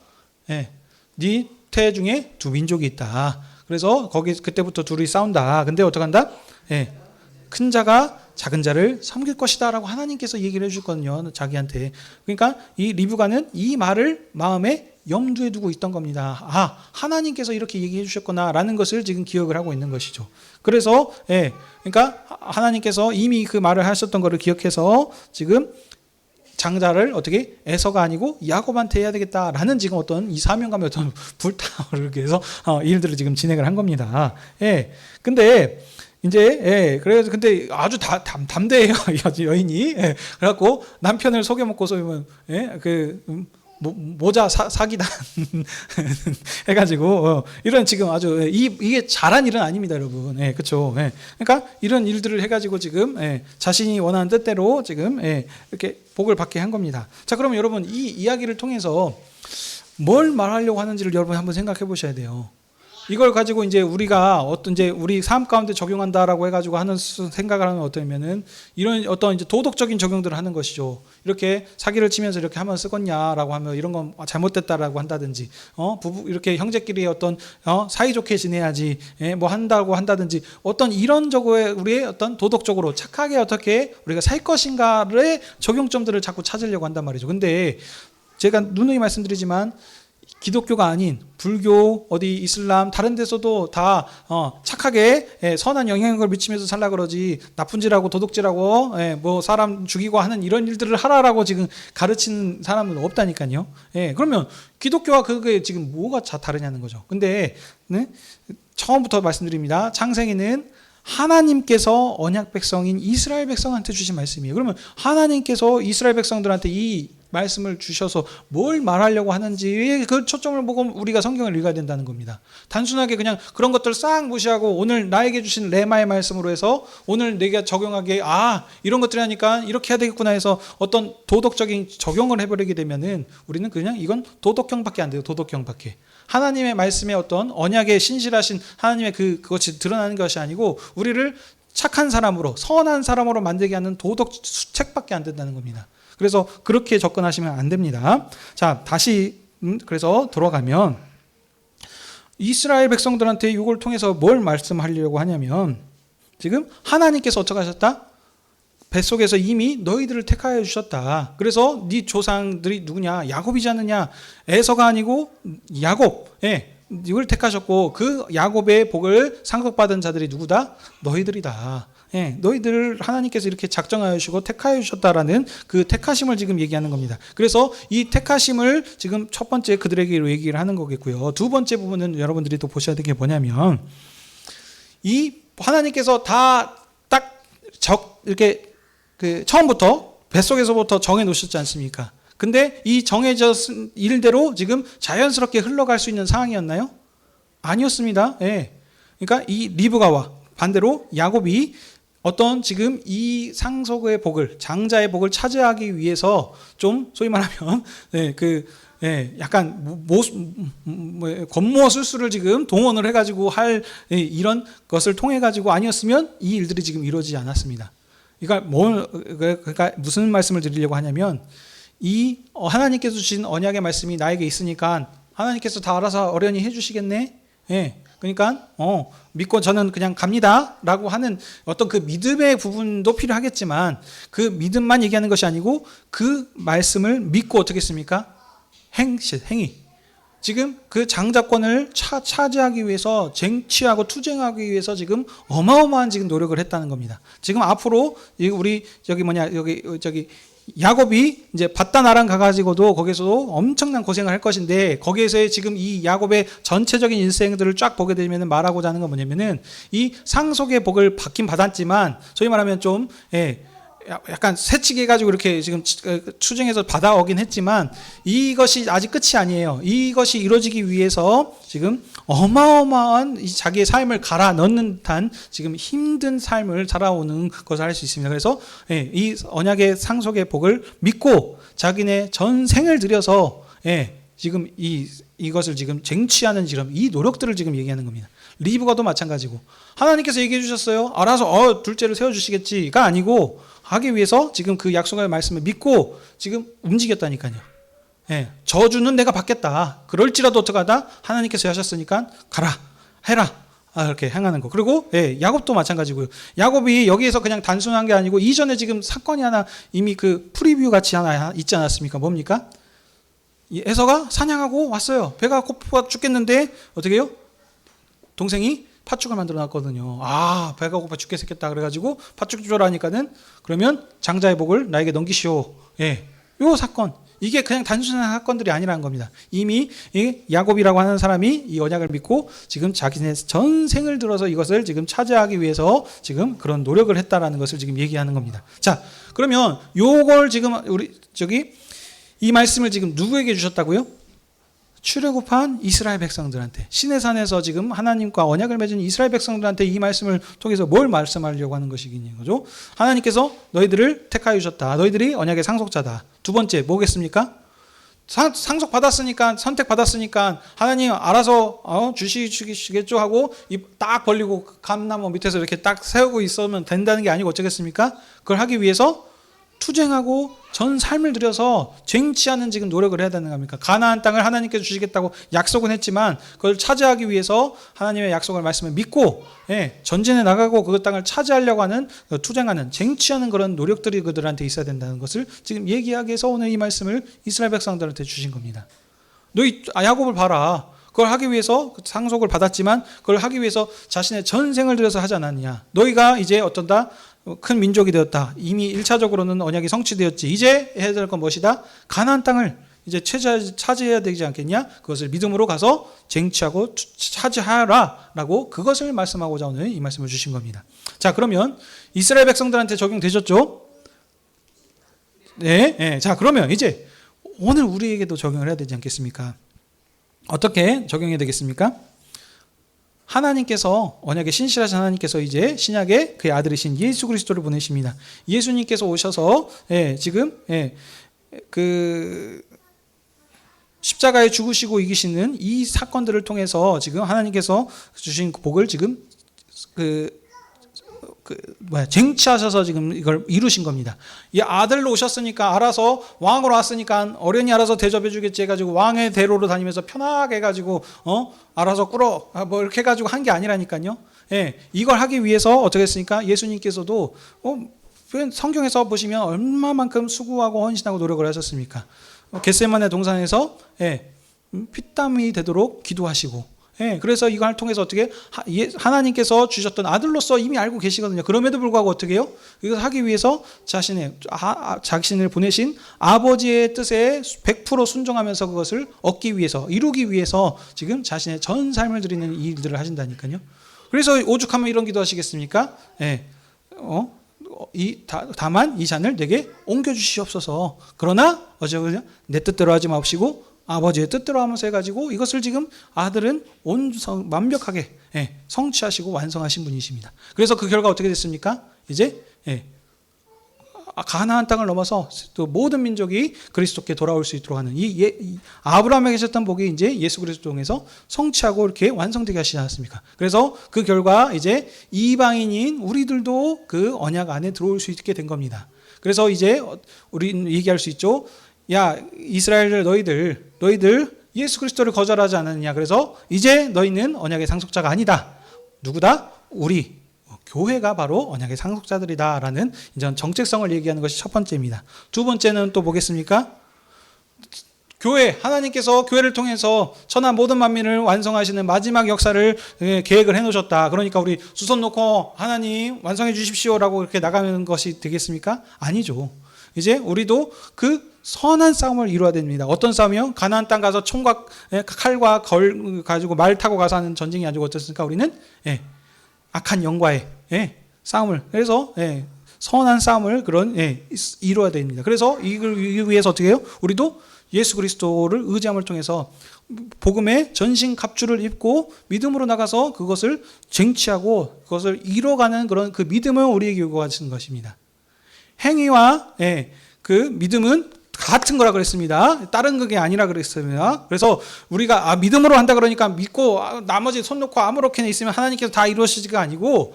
네 태 중에 두 민족이 있다. 그래서 거기 그때부터 둘이 싸운다. 근데 어떡한다? 큰 자가 작은 자를 섬길 것이다 라고 하나님께서 얘기를 해주거든요. 자기한테. 그러니까 이 리브가는 이 말을 마음에 염두에 두고 있던 겁니다. 하나님께서 이렇게 얘기해 주셨구나 라는 것을 지금 기억을 하고 있는 것이죠. 그래서 그러니까 하나님께서 이미 그 말을 하셨던 것을 기억해서 지금 장자를 어떻게 에서가 아니고 야곱한테 해야 되겠다라는 지금 어떤 이 사명감의 어떤 불타오르기 위해서 일들을 지금 진행을 한 겁니다. 근데 이제 그래서 근데 아주 담대해요 여인이. 그래갖고 남편을 속여먹고서 모자 사기단 해가지고 이런 지금 아주 이게 잘한 일은 아닙니다, 여러분. 그렇죠. 그러니까 이런 일들을 해가지고 지금 자신이 원하는 뜻대로 지금 이렇게 복을 받게 한 겁니다. 자, 그러면 여러분 이 이야기를 통해서 뭘 말하려고 하는지를 여러분 한번 생각해 보셔야 돼요. 이걸 가지고 이제 우리가 어떤 이제 우리 삶 가운데 적용한다라고 해가지고 하는 생각을 하면 어떠냐면은 이런 어떤 이제 도덕적인 적용들을 하는 것이죠. 이렇게 사기를 치면서 이렇게 하면 쓰겄냐라고 하면 이런 건 잘못됐다라고 한다든지, 부부 이렇게 형제끼리 어떤 사이좋게 지내야지, 뭐 한다고 한다든지 어떤 이런 적의 우리의 어떤 도덕적으로 착하게 어떻게 우리가 살 것인가의 적용점들을 자꾸 찾으려고 한단 말이죠. 근데 제가 누누이 말씀드리지만 기독교가 아닌 불교, 어디 이슬람 다른 데서도 다 착하게 선한 영향력을 미치면서 살라 그러지 나쁜 짓하고 도둑질하고 뭐 사람 죽이고 하는 이런 일들을 하라라고 지금 가르치는 사람은 없다니까요. 그러면 기독교와 그게 지금 뭐가 다르냐는 거죠. 근데 처음부터 말씀드립니다. 창세기는 하나님께서 언약 백성인 이스라엘 백성한테 주신 말씀이에요. 그러면 하나님께서 이스라엘 백성들한테 이 말씀을 주셔서 뭘 말하려고 하는지 그 초점을 보고 우리가 성경을 읽어야 된다는 겁니다. 단순하게 그냥 그런 것들 싹 무시하고 오늘 나에게 주신 레마의 말씀으로 해서 오늘 내가 적용하기에 이런 것들이 하니까 이렇게 해야 되겠구나 해서 어떤 도덕적인 적용을 해버리게 되면은 우리는 그냥 이건 도덕경밖에 안 돼요. 도덕경밖에. 하나님의 말씀에 어떤 언약에 신실하신 하나님의 그것이 드러나는 것이 아니고 우리를 착한 사람으로 선한 사람으로 만들게 하는 도덕 책밖에 안 된다는 겁니다. 그래서 그렇게 접근하시면 안 됩니다. 자, 다시 그래서 돌아가면 이스라엘 백성들한테 이걸 통해서 뭘 말씀하려고 하냐면 지금 하나님께서 어떻게 하셨다? 뱃속에서 이미 너희들을 택하여 주셨다. 그래서 네 조상들이 누구냐? 야곱이지 않느냐? 에서가 아니고 야곱. 이걸 택하셨고 그 야곱의 복을 상속받은 자들이 누구다? 너희들이다. 너희들을 하나님께서 이렇게 작정하여 주시고 택하여 주셨다라는 그 택하심을 지금 얘기하는 겁니다. 그래서 이 택하심을 지금 첫 번째 그들에게 얘기를 하는 거겠고요. 두 번째 부분은 여러분들이 또 보셔야 될 게 뭐냐면 이 하나님께서 다 딱 이렇게 처음부터 뱃속에서부터 정해 놓으셨지 않습니까? 근데 이 정해진 일대로 지금 자연스럽게 흘러갈 수 있는 상황이었나요? 아니었습니다. 그러니까 이 리브가와 반대로 야곱이 어떤 지금 이 상속의 복을 장자의 복을 차지하기 위해서 좀 소위 말하면 약간 권모 술수를 지금 동원을 해가지고 할 이런 것을 통해 가지고 아니었으면 이 일들이 지금 이루어지지 않았습니다. 그러니까 무슨 말씀을 드리려고 하냐면 이 하나님께서 주신 언약의 말씀이 나에게 있으니까 하나님께서 다 알아서 어련히 해주시겠네. 그러니까 믿고 저는 그냥 갑니다라고 하는 어떤 그 믿음의 부분도 필요하겠지만 그 믿음만 얘기하는 것이 아니고 그 말씀을 믿고 어떻게 했습니까? 행위. 지금 그 장자권을 차지하기 위해서 쟁취하고 투쟁하기 위해서 지금 어마어마한 지금 노력을 했다는 겁니다. 지금 앞으로 우리 저기 야곱이 이제 바다나랑 가가지고도 거기서도 엄청난 고생을 할 것인데 거기에서의 지금 이 야곱의 전체적인 인생들을 쫙 보게 되면 말하고자 하는 건 뭐냐면은 이 상속의 복을 받긴 받았지만 소위 말하면 좀 약간 새치기 해가지고 이렇게 지금 추정해서 받아오긴 했지만 이것이 아직 끝이 아니에요. 이것이 이루어지기 위해서 지금 어마어마한 자기의 삶을 갈아 넣는 듯한 지금 힘든 삶을 살아오는 것을 알 수 있습니다. 그래서 이 언약의 상속의 복을 믿고 자기네 전생을 들여서 지금 이것을 지금 쟁취하는 지금 이 노력들을 지금 얘기하는 겁니다. 리브가도 마찬가지고 하나님께서 얘기해 주셨어요. 알아서 둘째를 세워주시겠지가 아니고 하기 위해서 지금 그 약속의 말씀을 믿고 지금 움직였다니까요. 저주는 내가 받겠다. 그럴지라도 어떡하다? 하나님께서 하셨으니까 가라, 해라. 이렇게 행하는 거. 그리고 야곱도 마찬가지고요. 야곱이 여기에서 그냥 단순한 게 아니고 이전에 지금 사건이 하나 이미 그 프리뷰 같이 하나 있지 않았습니까? 뭡니까? 에서가 사냥하고 왔어요. 배가 고파 죽겠는데 어떻게 해요? 동생이 팥죽을 만들어 놨거든요. 배가 고파 죽겠겠다 그래가지고 팥죽 주라 하니까는 그러면 장자의 복을 나에게 넘기시오. 요 사건. 이게 그냥 단순한 사건들이 아니라는 겁니다. 이미 이 야곱이라고 하는 사람이 이 언약을 믿고 지금 자기네 전생을 들어서 이것을 지금 차지하기 위해서 지금 그런 노력을 했다라는 것을 지금 얘기하는 겁니다. 자, 그러면 요걸 지금 이 말씀을 지금 누구에게 주셨다고요? 출애굽한 이스라엘 백성들한테, 시내산에서 지금 하나님과 언약을 맺은 이스라엘 백성들한테 이 말씀을 통해서 뭘 말씀하려고 하는 것이겠냐는 거죠. 하나님께서 너희들을 택하여 주셨다. 너희들이 언약의 상속자다. 두 번째 뭐겠습니까? 상속 받았으니까, 선택 받았으니까 하나님 알아서 주시겠죠 하고 입 딱 벌리고 감나무 밑에서 이렇게 딱 세우고 있으면 된다는 게 아니고 어쩌겠습니까? 그걸 하기 위해서 투쟁하고 전 삶을 들여서 쟁취하는 지금 노력을 해야 되는 겁니까? 가나안 땅을 하나님께서 주시겠다고 약속은 했지만 그걸 차지하기 위해서 하나님의 약속을 말씀을 믿고 전진해 나가고 그 땅을 차지하려고 하는 투쟁하는 쟁취하는 그런 노력들이 그들한테 있어야 된다는 것을 지금 얘기하기 위해서 오늘 이 말씀을 이스라엘 백성들한테 주신 겁니다. 너희 야곱을 봐라. 그걸 하기 위해서 상속을 받았지만 그걸 하기 위해서 자신의 전생을 들여서 하지 않았느냐. 너희가 이제 어떤다? 큰 민족이 되었다. 이미 1차적으로는 언약이 성취되었지. 이제 해야 될 건 무엇이다? 가나안 땅을 이제 차지해야 되지 않겠냐? 그것을 믿음으로 가서 쟁취하고 차지하라 라고 그것을 말씀하고자 오늘 이 말씀을 주신 겁니다. 자, 그러면 이스라엘 백성들한테 적용되셨죠? 네. 자, 그러면 이제 오늘 우리에게도 적용을 해야 되지 않겠습니까? 어떻게 적용해야 되겠습니까? 하나님께서 언약의 신실하신 하나님께서 이제 신약에 그의 아들이신 예수 그리스도를 보내십니다. 예수님께서 오셔서 지금 그 십자가에 죽으시고 이기시는 이 사건들을 통해서 지금 하나님께서 주신 복을 지금 쟁취하셔서 지금 이걸 이루신 겁니다. 이 아들로 오셨으니까 알아서 왕으로 왔으니까 어련히 알아서 대접해 주겠지 해가지고 왕의 대로로 다니면서 편하게 해가지고 알아서 꿇어 뭐 이렇게 해가지고 한 게 아니라니까요. 이걸 하기 위해서 어떻게 했습니까? 예수님께서도 성경에서 보시면 얼마만큼 수고하고 헌신하고 노력을 하셨습니까? 겟세마네 동산에서 피땀이 되도록 기도하시고 그래서 이걸 통해서 어떻게 하나님께서 주셨던 아들로서 이미 알고 계시거든요. 그럼에도 불구하고 어떻게 해요? 이걸 하기 위해서 자신을 보내신 아버지의 뜻에 100% 순종하면서 그것을 얻기 위해서 이루기 위해서 지금 자신의 전 삶을 드리는 이 일들을 하신다니까요. 그래서 오죽하면 이런 기도하시겠습니까? 다만 이 잔을 내게 옮겨주시옵소서. 그러나 내 뜻대로 하지 마옵시고 아버지의 뜻대로 하면서 해가지고 이것을 지금 아들은 완벽하게 성취하시고 완성하신 분이십니다. 그래서 그 결과 어떻게 됐습니까? 이제 가나안 땅을 넘어서 또 모든 민족이 그리스도께 돌아올 수 있도록 하는 이 아브라함에게 계셨던 복이 이제 예수 그리스도 통해서 성취하고 이렇게 완성되게 하시지 않았습니까? 그래서 그 결과 이제 이방인인 우리들도 그 언약 안에 들어올 수 있게 된 겁니다. 그래서 이제 우리는 얘기할 수 있죠. 야, 이스라엘들 너희들 예수 그리스도를 거절하지 않았느냐. 그래서 이제 너희는 언약의 상속자가 아니다. 누구다? 우리 교회가 바로 언약의 상속자들이다라는 이런 정체성을 얘기하는 것이 첫 번째입니다. 두 번째는 또 뭐겠습니까? 교회, 하나님께서 교회를 통해서 천하 모든 만민을 완성하시는 마지막 역사를 계획을 해놓으셨다. 그러니까 우리 수선 놓고 하나님 완성해 주십시오라고 이렇게 나가는 것이 되겠습니까? 아니죠. 이제 우리도 그 선한 싸움을 이루어야 됩니다. 어떤 싸움이요? 가나안 땅 가서 총과 칼과 걸 가지고 말 타고 가서 하는 전쟁이 아니고 어떻습니까? 우리는 악한 영과의 싸움을 그래서 선한 싸움을 이루어야 됩니다. 그래서 이걸 위해서 어떻게 해요? 우리도 예수 그리스도를 의지함을 통해서 복음의 전신 갑주를 입고 믿음으로 나가서 그것을 쟁취하고 그것을 이뤄가는 그런 그 믿음을 우리에게 요구하시는 것입니다. 행위와 그 믿음은 같은 거라 그랬습니다. 다른 그게 아니라 그랬습니다. 그래서 우리가 믿음으로 한다 그러니까 믿고 나머지 손 놓고 아무렇게나 있으면 하나님께서 다 이루어지지가 아니고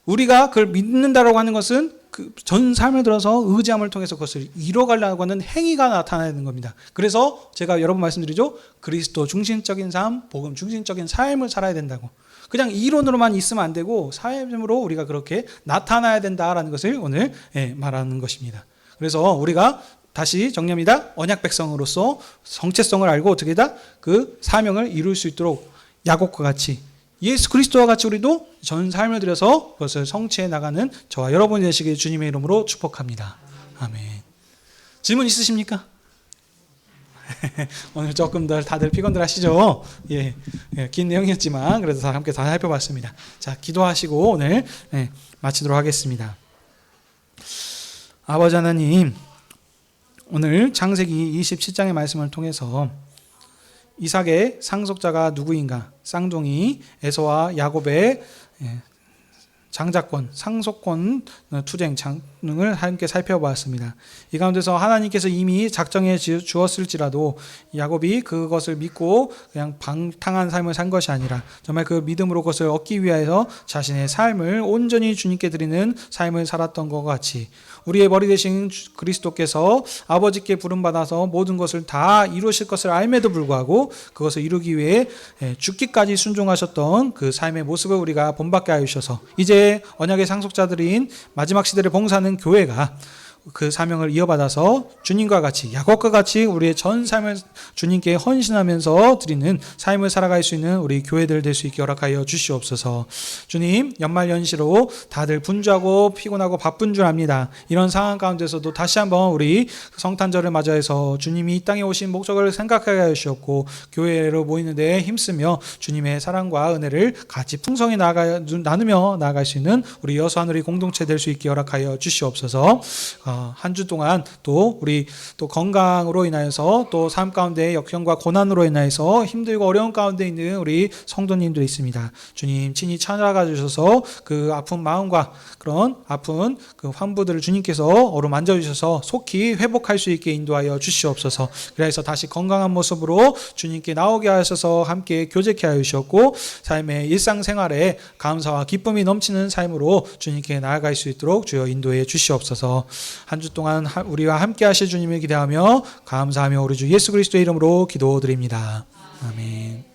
우리가 그걸 믿는다라고 하는 것은 그 전 삶을 들어서 의지함을 통해서 그것을 이뤄가려고 하는 행위가 나타나야 되는 겁니다. 그래서 제가 여러 번 말씀드리죠. 그리스도 중심적인 삶, 복음 중심적인 삶을 살아야 된다고. 그냥 이론으로만 있으면 안 되고 삶으로 우리가 그렇게 나타나야 된다라는 것을 오늘 말하는 것입니다. 그래서 우리가 다시 정리합니다. 언약 백성으로서 정체성을 알고 어떻게다 그 사명을 이룰 수 있도록 야곱과 같이 예수 그리스도와 같이 우리도 전 삶을 들여서 그것을 성취해 나가는 저와 여러분이 되시길 주님의 이름으로 축복합니다. 아멘. 질문 있으십니까? 오늘 조금 더 다들 피곤들 하시죠? 긴 내용이었지만 그래도 다 함께 다 살펴봤습니다. 자, 기도하시고 오늘 마치도록 하겠습니다. 아버지 하나님, 오늘 창세기 27장의 말씀을 통해서 이삭의 상속자가 누구인가? 쌍둥이 에서와 야곱의 장자권, 상속권 투쟁 장을 함께 살펴보았습니다. 이 가운데서 하나님께서 이미 작정해 주었을지라도 야곱이 그것을 믿고 그냥 방탕한 삶을 산 것이 아니라 정말 그 믿음으로 그것을 얻기 위하여 자신의 삶을 온전히 주님께 드리는 삶을 살았던 것 같이 우리의 머리 되신 그리스도께서 아버지께 부름받아서 모든 것을 다 이루실 것을 알매도 불구하고 그것을 이루기 위해 죽기까지 순종하셨던 그 삶의 모습을 우리가 본받게 하여 주셔서 이제 언약의 상속자들인 마지막 시대를 봉사하는 교회가 그 사명을 이어받아서 주님과 같이 야곱과 같이 우리의 전 삶을 주님께 헌신하면서 드리는 삶을 살아갈 수 있는 우리 교회들 될 수 있게 허락하여 주시옵소서. 주님, 연말연시로 다들 분주하고 피곤하고 바쁜 줄 압니다. 이런 상황 가운데서도 다시 한번 우리 성탄절을 맞이해서 주님이 이 땅에 오신 목적을 생각하게 하여 주셨고 교회로 모이는 데 힘쓰며 주님의 사랑과 은혜를 같이 풍성히 나누며 나아갈 수 있는 우리 여수하늘의 공동체 될 수 있게 허락하여 주시옵소서. 한 주 동안 또 우리 또 건강으로 인하여서 또 삶 가운데 역경과 고난으로 인하여서 힘들고 어려운 가운데 있는 우리 성도님들이 있습니다. 주님 친히 찾아가 주셔서 그 아픈 마음과 그런 아픈 그 환부들을 주님께서 어루만져 주셔서 속히 회복할 수 있게 인도하여 주시옵소서. 그래서 다시 건강한 모습으로 주님께 나오게 하셔서 함께 교제케 하여 주셨고 삶의 일상생활에 감사와 기쁨이 넘치는 삶으로 주님께 나아갈 수 있도록 주여 인도해 주시옵소서. 한 주 동안 우리와 함께 하실 주님을 기대하며 감사하며 우리 주 예수 그리스도의 이름으로 기도드립니다. 아멘.